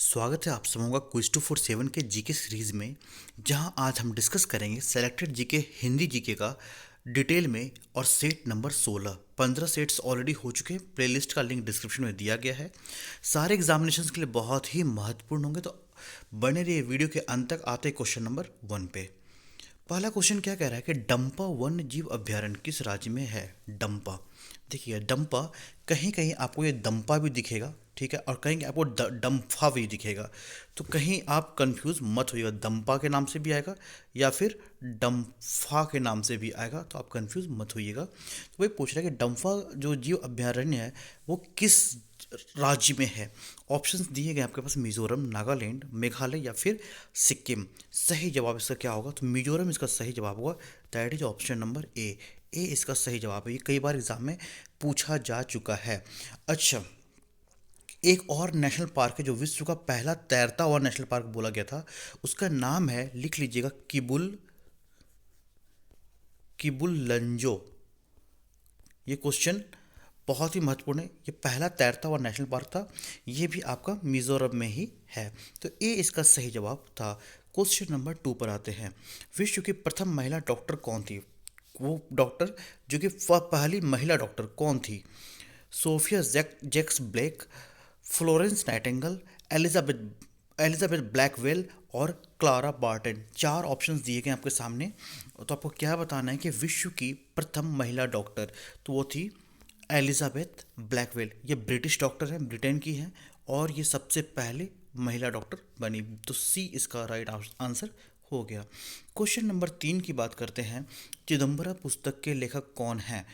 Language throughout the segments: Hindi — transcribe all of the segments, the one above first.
स्वागत है आप सबों का क्विज 247 के जीके सीरीज में। जहां आज हम डिस्कस करेंगे सेलेक्टेड जीके हिंदी जीके का डिटेल में और सेट नंबर 16। 15 सेट्स ऑलरेडी हो चुके हैं। प्लेलिस्ट का लिंक डिस्क्रिप्शन में दिया गया है। सारे एग्जामिनेशंस के लिए बहुत ही महत्वपूर्ण होंगे, तो बने रहिए वीडियो के अंत तक। आते क्वेश्चन नंबर 1 पे। पहला क्वेश्चन क्या कह रहा है कि डंपा वन्य जीव अभयारण्य किस राज्य में है। डंपा, देखिए डंपा, कहीं कहीं आपको ये दंपा भी दिखेगा, ठीक है, और कहीं आपको डंफा भी दिखेगा। तो कहीं आप कंफ्यूज मत होइएगा, दंपा के नाम से भी आएगा या फिर डंफा के नाम से भी आएगा, तो आप कंफ्यूज मत होइएगा। तो वही पूछ रहा है कि डंफा जो जीव अभयारण्य है वो किस राज्य में है। ऑप्शंस दिए गए आपके पास, मिजोरम, नागालैंड, मेघालय या फिर सिक्किम। सही जवाब इसका क्या होगा, तो मिजोरम इसका सही जवाब होगा। That is option number A. A इसका सही जवाब है। ये कई बार एग्जाम में पूछा जा चुका है। अच्छा, एक और नेशनल पार्क है जो विश्व का पहला तैरता हुआ नेशनल पार्क बोला गया था। उसका नाम है, लिख लीजिएगा, किबुल किबुल लंजो। ये क्वेश्चन बहुत ही महत्वपूर्ण है। ये पहला तैरता हुआ नेशनल पार्क था। ये भी आपका मिजोरम में ही है। तो ए इसका सही जवाब था। क्वेश्चन नंबर 2 पर आते हैं। विश्व की प्रथम महिला डॉक्टर कौन थी। वो डॉक्टर जो कि पहली महिला डॉक्टर कौन थी। Sophia Jex Blake, Florence Nightingale, Elizabeth Elizabeth Blackwell और क्लारा बार्टन। 4 ऑप्शंस दिए गए आपके सामने। तो आपको क्या बताना है कि विश्व की प्रथम महिला डॉक्टर, तो वो थी एलिजाबेथ ब्लैकवेल। ये ब्रिटिश डॉक्टर हैं, ब्रिटेन की हैं, और ये सबसे पहले महिला डॉक्टर बनी। तो सी इसका राइट आंसर हो गया। क्वेश्चन नंबर 3 की बात करते हैं। चिदम्बरा पुस्तक के लेखक कौन हैं।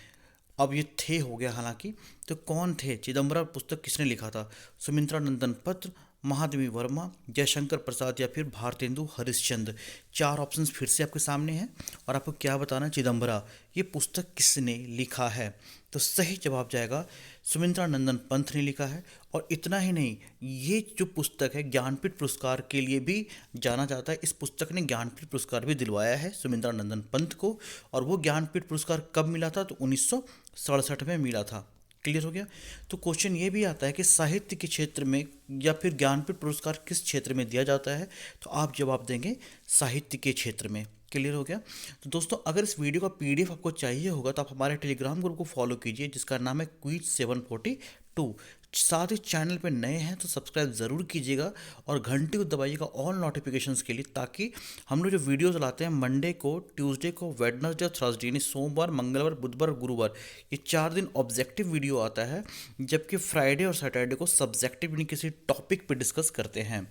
अब ये थे हो गया हालांकि, तो कौन थे। चिदम्बरा पुस्तक किसने लिखा था। सुमित्रा नंदन पत्र, महादेवी वर्मा, जयशंकर प्रसाद या फिर भारतेंदु हरिश्चंद्र। 4 ऑप्शंस फिर से आपके सामने हैं और आपको क्या बताना है, चिदम्बरा ये पुस्तक किसने लिखा है। तो सही जवाब जाएगा सुमित्रा नंदन पंत ने लिखा है। और इतना ही नहीं, ये जो पुस्तक है ज्ञानपीठ पुरस्कार के लिए भी जाना जाता है। इस पुस्तक ने ज्ञानपीठ पुरस्कार भी दिलवाया है सुमित्रा नंदन पंत को। और वो ज्ञानपीठ पुरस्कार कब मिला था, तो 1967 में मिला था। क्लियर हो गया। तो क्वेश्चन ये भी आता है कि साहित्य के क्षेत्र में या फिर ज्ञानपीठ पुरस्कार किस क्षेत्र में दिया जाता है, तो आप जवाब देंगे साहित्य के क्षेत्र में। क्लियर हो गया। तो दोस्तों, अगर इस वीडियो का पीडीएफ आपको चाहिए होगा तो आप हमारे टेलीग्राम ग्रुप को फॉलो कीजिए जिसका नाम है क्विज 742। साथ ही चैनल पे नए हैं तो सब्सक्राइब ज़रूर कीजिएगा और घंटी को दबाइएगा ऑल नोटिफिकेशंस के लिए, ताकि हम लोग जो वीडियोस लाते हैं मंडे को, ट्यूसडे को, वेडनेसडे और थर्सडे, यानी सोमवार, मंगलवार, बुधवार और गुरुवार, ये 4 दिन ऑब्जेक्टिव वीडियो आता है, जबकि फ्राइडे और सैटरडे को सब्जेक्टिव यानी किसी टॉपिक पे डिस्कस करते हैं।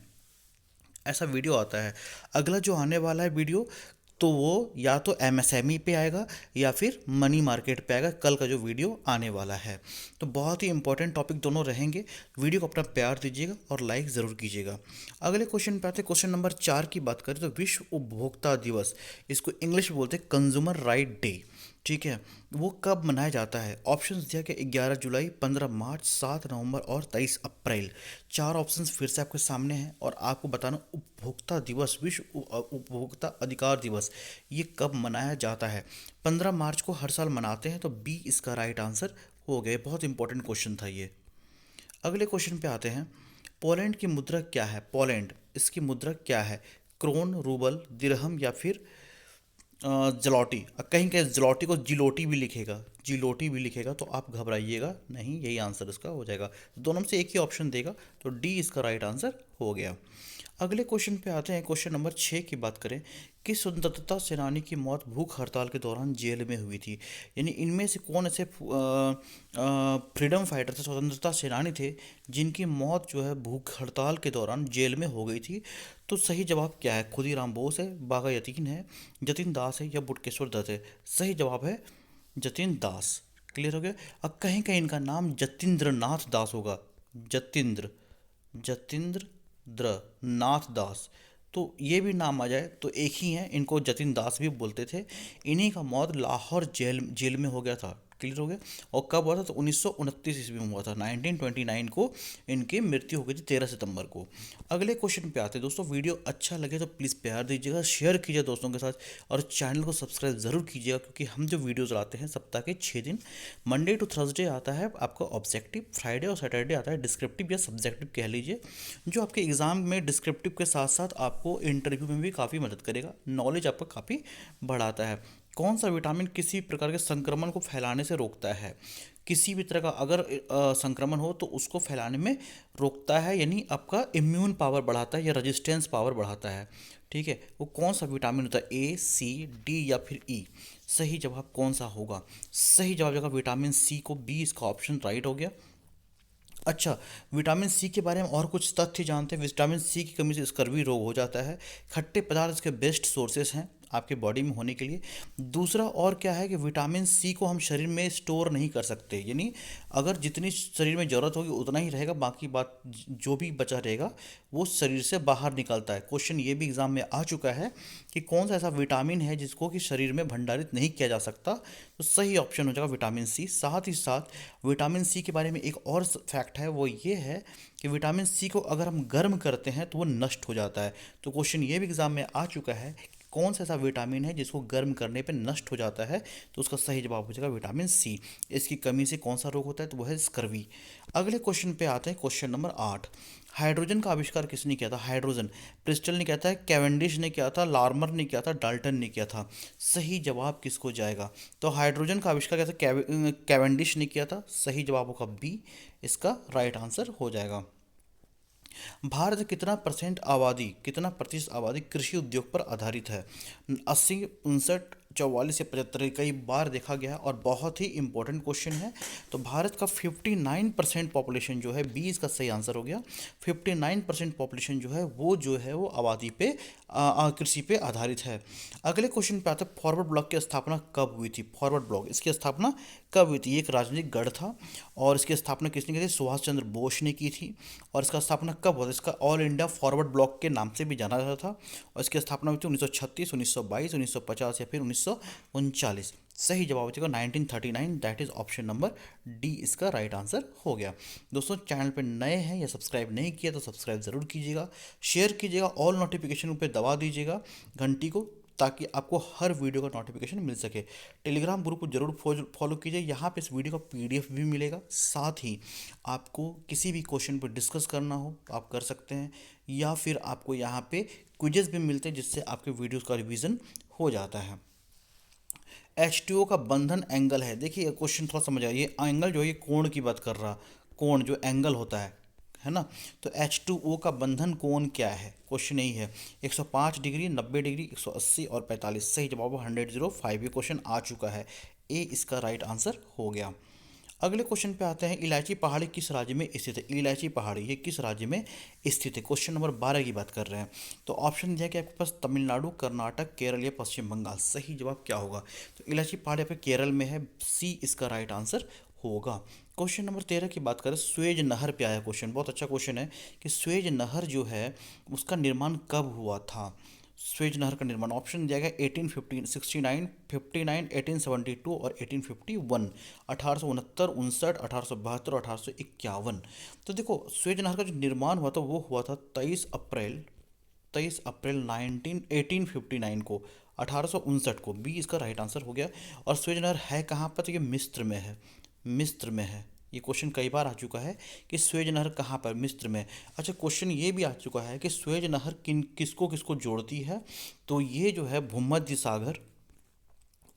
ऐसा वीडियो आता है। अगला जो आने वाला है वीडियो, तो वो या तो एमएसएमई पे आएगा या फिर मनी मार्केट पे आएगा, कल का जो वीडियो आने वाला है। तो बहुत ही इंपॉर्टेंट टॉपिक दोनों रहेंगे। वीडियो को अपना प्यार दीजिएगा और लाइक ज़रूर कीजिएगा। अगले क्वेश्चन पे आते हैं। क्वेश्चन नंबर 4 की बात करें तो विश्व उपभोक्ता दिवस, इसको इंग्लिश में बोलते हैं कंज्यूमर राइट डे, ठीक है, वो कब मनाया जाता है। ऑप्शंस दिया कि 11 जुलाई, 15 मार्च, 7 नवंबर और 23 अप्रैल। 4 ऑप्शंस फिर से आपके सामने हैं और आपको बताना उपभोक्ता दिवस, विश्व उपभोक्ता अधिकार दिवस, ये कब मनाया जाता है। 15 मार्च को हर साल मनाते हैं, तो बी इसका राइट आंसर हो गया। बहुत इंपॉर्टेंट क्वेश्चन था ये। अगले क्वेश्चन पे आते हैं। पोलैंड की मुद्रा क्या है। पोलैंड, इसकी मुद्रा क्या है। क्रोन, रूबल, दिरहम या फिर जलौटी। कहीं कहीं जलौटी को जिलोटी भी लिखेगा, जिलोटी भी लिखेगा, तो आप घबराइएगा नहीं, यही आंसर इसका हो जाएगा। दोनों में से एक ही ऑप्शन देगा, तो डी इसका राइट आंसर हो गया। अगले क्वेश्चन पे आते हैं। क्वेश्चन नंबर 6 की बात करें कि स्वतंत्रता सेनानी की मौत भूख हड़ताल के दौरान जेल में हुई थी। यानी इनमें से कौन ऐसे फ्रीडम फाइटर थे, स्वतंत्रता सेनानी थे, जिनकी मौत जो है भूख हड़ताल के दौरान जेल में हो गई थी। तो सही जवाब क्या है। खुदीराम बोस है, बागा यतीन है, जतिन दास है या बुटकेश्वर दत्त है। सही जवाब है जतिन दास। क्लियर हो गया। अब कहीं कहीं इनका नाम जतिंद्र नाथ दास होगा। जतिंद्र जतिंद्र द्र नाथ दास। तो ये भी नाम आ जाए तो एक ही हैं, इनको जतिन दास भी बोलते थे। इन्हीं का मौत लाहौर जेल में हो गया था। क्लियर हो गया। और कब हुआ था, तो 1929 ईस्वी में हुआ था, 1929 को इनकी मृत्यु हो गई थी 13 सितंबर को। अगले क्वेश्चन पे आते हैं दोस्तों। वीडियो अच्छा लगे तो प्लीज़ प्यार दीजिएगा, शेयर कीजिए दोस्तों के साथ, और चैनल को सब्सक्राइब ज़रूर कीजिएगा, क्योंकि हम जो वीडियोज़ लाते हैं सप्ताह के 6 दिन, मंडे टू थर्सडे आता है आपका ऑब्जेक्टिव, फ्राइडे और सैटरडे आता है डिस्क्रिप्टिव या सब्जेक्टिव कह लीजिए, जो आपके एग्जाम में डिस्क्रिप्टिव के साथ साथ आपको इंटरव्यू में भी काफ़ी मदद करेगा, नॉलेज आपका काफ़ी बढ़ाता है। कौन सा विटामिन किसी प्रकार के संक्रमण को फैलाने से रोकता है, किसी भी तरह का अगर संक्रमण हो तो उसको फैलाने में रोकता है, यानी आपका इम्यून पावर बढ़ाता है या रेजिस्टेंस पावर बढ़ाता है। ठीक है, वो कौन सा विटामिन होता है, ए, सी, डी या फिर ई? सही जवाब कौन सा होगा? सही जवाब होगा विटामिन सी को, बी इसका ऑप्शन राइट हो गया। अच्छा, विटामिन सी के बारे में और कुछ तथ्य जानते हैं। विटामिन सी की कमी से स्कर्वी रोग हो जाता है। खट्टे पदार्थ इसके बेस्ट सोर्सेस हैं आपके बॉडी में होने के लिए। दूसरा और क्या है कि विटामिन सी को हम शरीर में स्टोर नहीं कर सकते, यानी अगर जितनी शरीर में ज़रूरत होगी उतना ही रहेगा, बाकी बात जो भी बचा रहेगा वो शरीर से बाहर निकलता है। क्वेश्चन ये भी एग्जाम में आ चुका है कि कौन सा ऐसा विटामिन है जिसको कि शरीर में भंडारित नहीं किया जा सकता, तो सही ऑप्शन हो जाएगा विटामिन सी। साथ ही साथ विटामिन सी के बारे में एक और फैक्ट है, वो ये है कि विटामिन सी को अगर हम गर्म करते हैं तो वो नष्ट हो जाता है। तो क्वेश्चन ये भी एग्जाम में आ चुका है, कौन सा ऐसा विटामिन है जिसको गर्म करने पे नष्ट हो जाता है, तो उसका सही जवाब हो जाएगा विटामिन सी। इसकी कमी से कौन सा रोग होता है, तो वह है स्कर्वी। अगले क्वेश्चन पे आते हैं, क्वेश्चन नंबर 8। हाइड्रोजन का आविष्कार किसने किया था? हाइड्रोजन प्रिस्टल ने किया था, कैवेंडिश ने किया था, लार्मर ने किया था, डाल्टन ने किया था। सही जवाब किसको जाएगा? तो हाइड्रोजन का आविष्कार किया था कैवेंडिश ने किया था। सही जवाब होगा बी, इसका राइट आंसर हो जाएगा। भारत में कितना प्रतिशत आबादी कृषि उद्योग पर आधारित है? 80, 59, 44 या 75? कई बार देखा गया है और बहुत ही इंपॉर्टेंट क्वेश्चन है। तो भारत का 59% पॉपुलेशन जो है, 20 का सही आंसर हो गया। 59% पॉपुलेशन जो है वो आबादी पे कृषि पे आधारित है। अगले क्वेश्चन पे आता है, फॉरवर्ड ब्लॉक की स्थापना कब हुई थी? फॉरवर्ड ब्लॉक इसकी स्थापना कब हुई थी? ये एक राजनीतिक गढ़ था और इसकी स्थापना किसने की थी? सुभाष चंद्र बोस ने की थी। और इसका स्थापना कब हुआ था? इसका ऑल इंडिया फॉरवर्ड ब्लॉक के नाम से भी जाना जाता था, और इसकी स्थापना हुई थी 1936, 1922, 1950 या फिर 1939। सही जवाब हो जाएगा 1939, that is option number D, इसका राइट आंसर हो गया। दोस्तों, चैनल पे नए हैं या सब्सक्राइब नहीं किया तो सब्सक्राइब ज़रूर कीजिएगा, शेयर कीजिएगा, ऑल नोटिफिकेशन पे दबा दीजिएगा घंटी को, ताकि आपको हर वीडियो का नोटिफिकेशन मिल सके। टेलीग्राम ग्रुप को जरूर फॉलो कीजिए, यहाँ पे इस वीडियो का पीडीएफ भी मिलेगा। साथ ही आपको किसी भी क्वेश्चन पर डिस्कस करना हो तो आप कर सकते हैं, या फिर आपको यहाँ पे क्विजेस भी मिलते हैं जिससे आपके वीडियोस का रिवीजन हो जाता है। H2O का बंधन एंगल है। देखिए क्वेश्चन थोड़ा समझ आइए, एंगल जो है ये कोण की बात कर रहा, कोण जो एंगल होता है ना। तो H2O का बंधन कोण क्या है? क्वेश्चन यही है। 105 डिग्री, 90 डिग्री, 180 और 45। सही जवाब 105। ये क्वेश्चन आ चुका है, ए इसका राइट आंसर हो गया। अगले क्वेश्चन पे आते हैं, इलायची पहाड़ी किस राज्य में स्थित है? इलायची पहाड़ी ये किस राज्य में स्थित है? क्वेश्चन नंबर 12 की बात कर रहे हैं। तो ऑप्शन दिया कि आपके पास तमिलनाडु, कर्नाटक, केरल या पश्चिम बंगाल। सही जवाब क्या होगा? तो इलायची पहाड़ी आपके केरल में है, सी इसका राइट आंसर होगा। क्वेश्चन नंबर 13 की बात करें, स्वेज नहर पे आया क्वेश्चन, बहुत अच्छा क्वेश्चन है कि स्वेज नहर जो है उसका निर्माण कब हुआ था? स्वेज नहर का निर्माण ऑप्शन दिया गया 1859, 69, 59, 1872 और 1851। 1869, 59, 1872 और 1851। तो देखो स्वेज नहर का जो निर्माण हुआ था वो हुआ था 23 अप्रैल 1859 को, 1859 को, बी इसका राइट आंसर हो गया। और स्वेज नहर है कहाँ पर? तो ये मिस्र में है, मिस्र में है। ये क्वेश्चन कई बार आ चुका है कि स्वेज नहर कहाँ पर? मिस्र में। अच्छा, क्वेश्चन ये भी आ चुका है कि स्वेज नहर किसको किसको जोड़ती है? तो ये जो है भूमध्य सागर,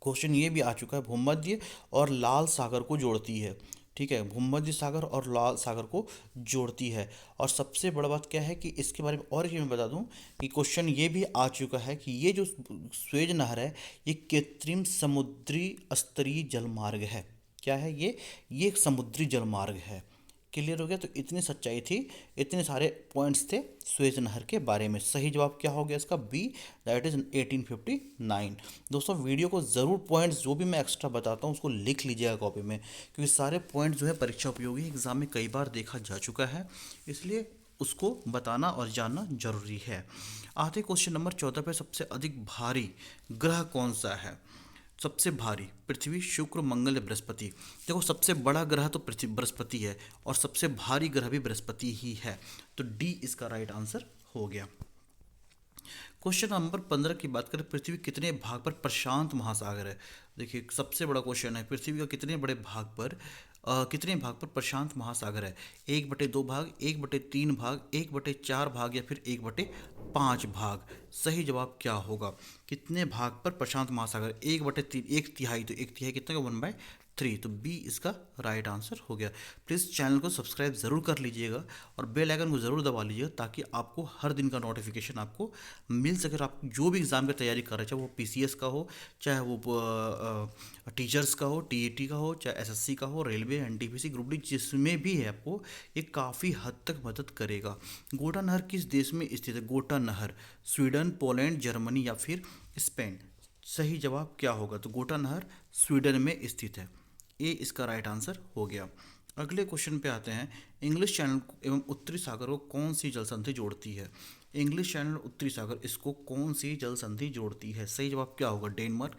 क्वेश्चन ये भी आ चुका है, भूमध्य और लाल सागर को जोड़ती है। ठीक है, भूमध्य सागर और लाल सागर को जोड़ती है। और सबसे बड़ा बात क्या है कि इसके बारे में और ये मैं बता दूं कि क्वेश्चन ये भी आ चुका है कि ये जो स्वेज नहर है ये कृत्रिम समुद्री स्तरीय जलमार्ग है। क्या है ये एक समुद्री जलमार्ग है। क्लियर हो गया? तो इतनी सच्चाई थी, इतने सारे पॉइंट्स थे स्वेज नहर के बारे में। सही जवाब क्या हो गया इसका? B, that is 1859। दोस्तों, वीडियो को ज़रूर पॉइंट्स जो भी मैं एक्स्ट्रा बताता हूँ उसको लिख लीजिएगा कॉपी में, क्योंकि सारे पॉइंट्स जो है परीक्षा उपयोगी एग्जाम में कई बार देखा जा चुका है, इसलिए उसको बताना और जानना जरूरी है। आते क्वेश्चन नंबर 14 पे, सबसे अधिक भारी ग्रह कौन सा है? सबसे भारी पृथ्वी, शुक्र, मंगल या बृहस्पति। देखो सबसे बड़ा ग्रह तो पृथ्वी बृहस्पति है और सबसे भारी ग्रह भी बृहस्पति ही है, तो डी इसका राइट आंसर हो गया। क्वेश्चन नंबर 15 की बात करें, पृथ्वी कितने भाग पर प्रशांत महासागर है। देखिए सबसे बड़ा क्वेश्चन है, पृथ्वी का कितने बड़े भाग पर कितने भाग पर प्रशांत महासागर है। 1/2 भाग, 1/3 भाग, 1/4 भाग या फिर 1/5 भाग। सही जवाब क्या होगा, कितने भाग पर प्रशांत महासागर, 1/3, 1/3, तो 1/3 कितना का 1/3, तो बी इसका राइट आंसर हो गया। प्लीज़ चैनल को सब्सक्राइब ज़रूर कर लीजिएगा और बेल आइकन को ज़रूर दबा लीजिएगा ताकि आपको हर दिन का नोटिफिकेशन आपको मिल सके। और आप जो भी एग्ज़ाम की तैयारी कर रहे हैं, चाहे वो पीसीएस का हो, चाहे वो टीचर्स का हो, टीईटी का हो, चाहे एसएससी का हो, रेलवे, एनटीपीसी, ग्रुप डी, जिसमें भी है, आपको ये काफ़ी हद तक मदद करेगा। गोटा नहर किस देश में स्थित है। गोटा नहर स्वीडन, पोलैंड, जर्मनी या फिर स्पेन। सही जवाब क्या होगा, तो गोटा नहर स्वीडन में स्थित है। ए इसका राइट आंसर हो गया। अगले क्वेश्चन पे आते हैं, इंग्लिश चैनल एवं उत्तरी सागर को कौन सी जल संधि जोड़ती है। इंग्लिश चैनल उत्तरी सागर, इसको कौन सी जल संधि जोड़ती है। सही जवाब क्या होगा, डेनमार्क,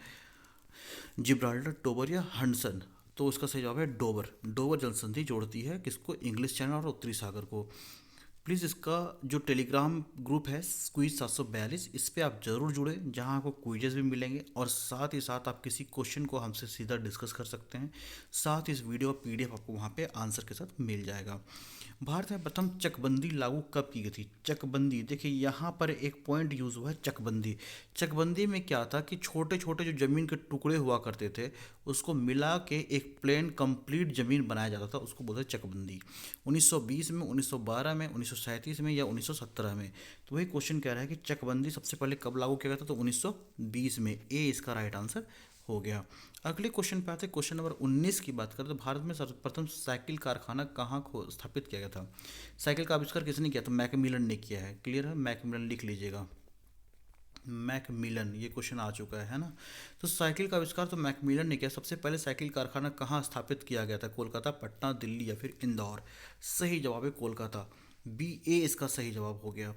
जिब्राल्टर, डोबर या हडसन। तो इसका सही जवाब है डोबर। डोबर जल संधि जोड़ती है किसको, इंग्लिश चैनल और उत्तरी सागर को। प्लीज़ इसका जो टेलीग्राम ग्रुप है क्विज 742, इस पर आप ज़रूर जुड़ें, जहां आपको क्विजेज भी मिलेंगे और साथ ही साथ आप किसी क्वेश्चन को हमसे सीधा डिस्कस कर सकते हैं। साथ ही इस वीडियो का पीडीएफ आपको वहां पे आंसर के साथ मिल जाएगा। भारत में प्रथम चकबंदी लागू कब की गई थी। चकबंदी, देखिए यहाँ पर एक पॉइंट यूज़ हुआ है, चकबंदी। चकबंदी में क्या था कि छोटे छोटे जो ज़मीन के टुकड़े हुआ करते थे, उसको मिला के एक प्लेन कंप्लीट ज़मीन बनाया जाता था, उसको बोलते चकबंदी। 1920 में, 1912 में, 1937 में या 1917 में। तो वही क्वेश्चन कह रहा है कि चकबंदी सबसे पहले कब लागू किया गया था, तो 1920 में। ए इसका राइट आंसर हो गया। अगले क्वेश्चन पे आते हैं, क्वेश्चन नंबर 19 की बात करें तो भारत में सर्वप्रथम साइकिल कारखाना कहाँ को स्थापित किया गया था। साइकिल का आविष्कार किसने किया था, मैकमिलन ने किया है। क्लियर है, मैकमिलन लिख लीजिएगा, मैकमिलन, ये क्वेश्चन आ चुका है ना। तो साइकिल का आविष्कार तो मैकमिलन ने किया। सबसे पहले साइकिल कारखाना कहाँ स्थापित किया गया था, कोलकाता, पटना, दिल्ली या फिर इंदौर। सही जवाब है कोलकाता, बी ए इसका सही जवाब हो गया।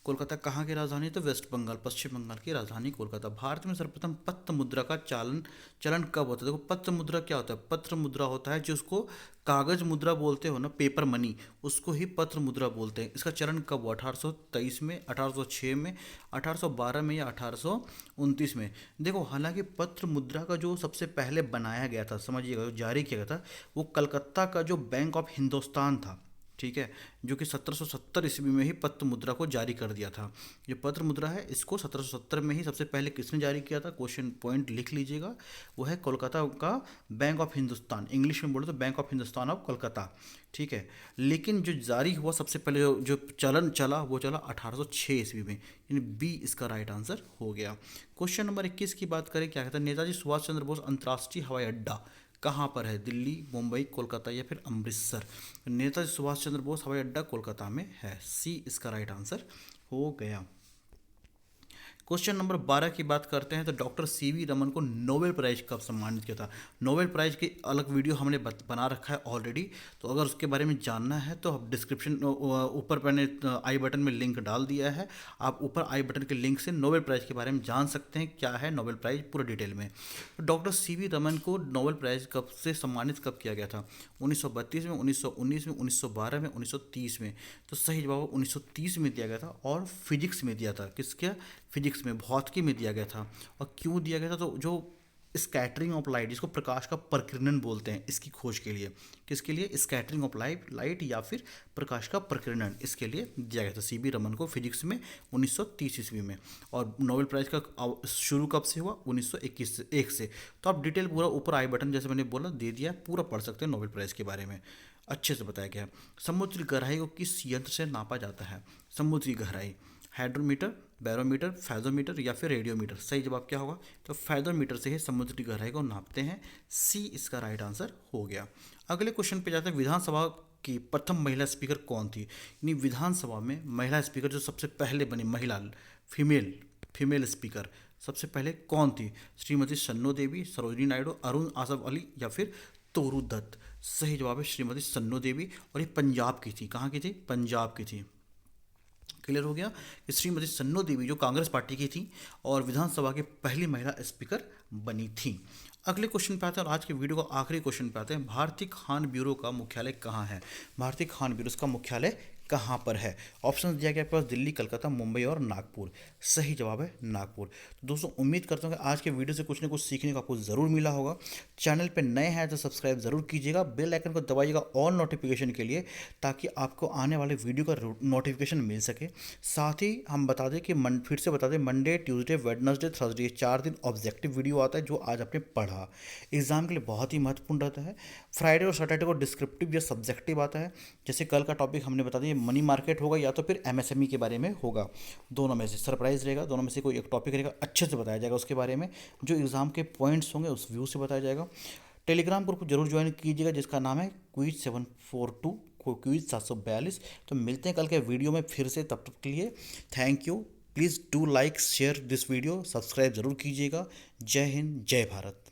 कोलकाता कहाँ की राजधानी है, तो वेस्ट बंगाल, पश्चिम बंगाल की राजधानी कोलकाता। भारत में सर्वप्रथम पत्र मुद्रा का चलन कब होता है। देखो पत्र मुद्रा क्या होता है, पत्र मुद्रा होता है जिसको कागज मुद्रा बोलते हो ना, पेपर मनी, उसको ही पत्र मुद्रा बोलते हैं। इसका चलन कब हुआ, 1823 में, 1806 में, 1812 में या 1829 में। देखो हालांकि पत्र मुद्रा का जो सबसे पहले बनाया गया था, समझिएगा, जो जारी किया गया था, वो कलकत्ता का जो बैंक ऑफ हिंदुस्तान था, ठीक है, जो कि 1770 ईस्वी में ही पत्र मुद्रा को जारी कर दिया था। ये पत्र मुद्रा है, इसको 1770 में ही सबसे पहले किसने जारी किया था, क्वेश्चन पॉइंट लिख लीजिएगा, वो है कोलकाता का बैंक ऑफ हिंदुस्तान, इंग्लिश में बोले तो bank of Hindustan of Kolkata, ठीक है। लेकिन जो जारी हुआ सबसे पहले, जो चलन चला, वो चला 1806 ईस्वी में, यानी बी इसका राइट आंसर हो गया। क्वेश्चन नंबर 21 की बात करें, क्या कहता है, नेताजी सुभाष चंद्र बोस अंतर्राष्ट्रीय हवाई अड्डा कहाँ पर है, दिल्ली, मुंबई, कोलकाता या फिर अमृतसर। नेताजी सुभाष चंद्र बोस हवाई अड्डा कोलकाता में है, सी इसका राइट आंसर हो गया। क्वेश्चन नंबर 12 की बात करते हैं, तो डॉक्टर सीवी रमन को नोबेल प्राइज कब सम्मानित किया था। नोबेल प्राइज की अलग वीडियो हमने बना रखा है ऑलरेडी, तो अगर उसके बारे में जानना है तो आप डिस्क्रिप्शन ऊपर मैंने आई बटन में लिंक डाल दिया है, आप ऊपर आई बटन के लिंक से नोबेल प्राइज के बारे में जान सकते हैं, क्या है नोबेल प्राइज पूरा डिटेल में। तो डॉक्टर सीवी रमन को नोबेल प्राइज कब से सम्मानित कब किया गया था, 1932 में, 1919 में, 1912 में, 1930 में। तो सही जवाब 1930 में दिया गया था और फिजिक्स में दिया था, किसके, फिजिक्स में, भौतिकी में दिया गया था। और क्यों दिया गया था, तो जो स्कैटरिंग ऑफ लाइट, जिसको प्रकाश का प्रकीर्णन बोलते हैं, इसकी खोज के लिए, किसके लिए, स्कैटरिंग ऑफ लाइट या फिर प्रकाश का प्रकीर्णन, इसके लिए दिया गया था सीवी रमन को फिजिक्स में 1930 ईस्वी में। और नोबेल प्राइज का शुरू कब से हुआ, 1921 से। तो आप डिटेल पूरा ऊपर आई बटन जैसे मैंने बोला दे दिया, पूरा पढ़ सकते हैं नोबेल प्राइज के बारे में, अच्छे से बताया गया। समुद्री गहराई को किस यंत्र से नापा जाता है। समुद्री गहराई, हाइड्रोमीटर, बैरोमीटर, फैथोमीटर या फिर रेडियोमीटर। सही जवाब क्या होगा, तो फैथोमीटर से ही समुद्री गहराई को नापते हैं, सी इसका राइट आंसर हो गया। अगले क्वेश्चन पे जाते हैं, विधानसभा की प्रथम महिला स्पीकर कौन थी। यानी विधानसभा में महिला स्पीकर जो सबसे पहले बनी, महिला, फीमेल स्पीकर सबसे पहले कौन थी। श्रीमती सन्नो देवी, सरोजिनी नायडू, अरुण आसफ अली या फिर तोरू दत्त। सही जवाब है श्रीमती सन्नो देवी, और ये पंजाब की थी, कहाँ की थी, पंजाब की थी। क्लियर हो गया कि श्रीमती सन्नो देवी जो कांग्रेस पार्टी की थी और विधानसभा की पहली महिला स्पीकर बनी थी। अगले क्वेश्चन पे आते हैं और आज के वीडियो का आखिरी क्वेश्चन पे आते हैं। भारतीय खान ब्यूरो का मुख्यालय कहाँ है? भारतीय खान ब्यूरो का मुख्यालय कहाँ पर है? ऑप्शन दिया गया आपके पास दिल्ली, कलकत्ता, मुंबई और नागपुर। सही जवाब है नागपुर। तो दोस्तों उम्मीद करता हूँ कि आज के वीडियो से कुछ ना कुछ सीखने को आपको ज़रूर मिला होगा। चैनल पे नए हैं तो सब्सक्राइब ज़रूर कीजिएगा, बेल आइकन को दबाइएगा ऑल नोटिफिकेशन के लिए, ताकि आपको आने वाले वीडियो का नोटिफिकेशन मिल सके। साथ ही हम बता दें कि फिर से बता दें, मंडे, ट्यूसडे, वेडनेसडे, थर्सडे 4 दिन ऑब्जेक्टिव वीडियो आता है जो आज आपने पढ़ा, एग्जाम के लिए बहुत ही महत्वपूर्ण रहता है। फ्राइडे और सैटरडे को डिस्क्रिप्टिव या सब्जेक्टिव आता है। जैसे कल का टॉपिक हमने बता दिया, मनी मार्केट होगा या तो फिर एमएसएमई के बारे में होगा, दोनों में से सरप्राइज रहेगा, दोनों में से कोई एक टॉपिक रहेगा, अच्छे से बताया जाएगा उसके बारे में, जो एग्जाम के पॉइंट्स होंगे उस व्यू से बताया जाएगा। टेलीग्राम ग्रुप जरूर ज्वाइन कीजिएगा जिसका नाम है क्विज 742 क्विज 742। तो मिलते हैं कल के वीडियो में फिर से, तब तक के लिए thank you. Please do like share this video, subscribe जरूर कीजिएगा। जय हिंद, जय भारत।